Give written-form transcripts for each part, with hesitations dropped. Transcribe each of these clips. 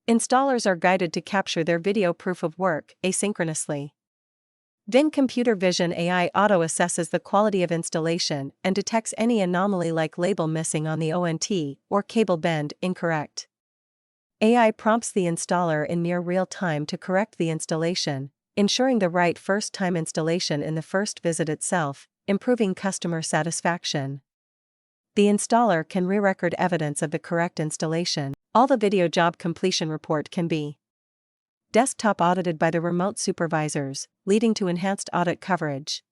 Installers are guided to capture their video proof of work asynchronously. Vyn Computer Vision AI auto-assesses the quality of installation and detects any anomaly like label missing on the ONT or cable bend incorrect. AI prompts the installer in near real time to correct the installation, ensuring the right first-time installation in the first visit itself, improving customer satisfaction. The installer can re-record evidence of the correct installation. All the video job completion report can be desktop audited by the remote supervisors, leading to enhanced audit coverage.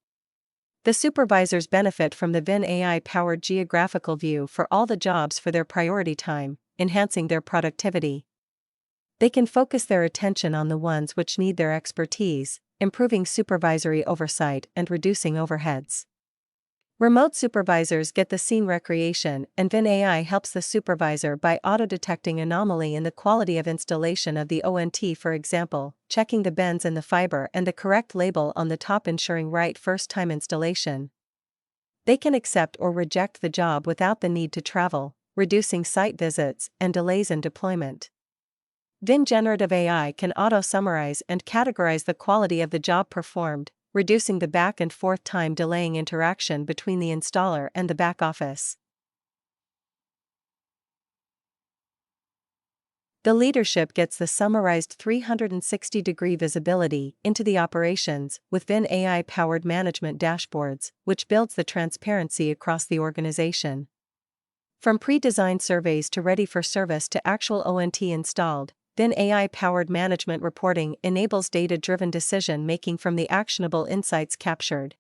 The supervisors benefit from the Vyn AI-powered geographical view for all the jobs for their priority time, enhancing their productivity. They can focus their attention on the ones which need their expertise, improving supervisory oversight and reducing overheads. Remote supervisors get the scene recreation, and Vyn AI helps the supervisor by auto-detecting anomaly in the quality of installation of the ONT, for example, checking the bends in the fiber and the correct label on the top, ensuring right first-time installation. They can accept or reject the job without the need to travel, reducing site visits and delays in deployment. Vyn Generative AI can auto-summarize and categorize the quality of the job performed, reducing the back and forth time, delaying interaction between the installer and the back office. The leadership gets the summarized 360-degree visibility into the operations with Vyn AI-powered management dashboards, which builds the transparency across the organization. From pre-designed surveys to ready for service to actual ONT installed, Vyn AI-powered management reporting enables data-driven decision-making from the actionable insights captured.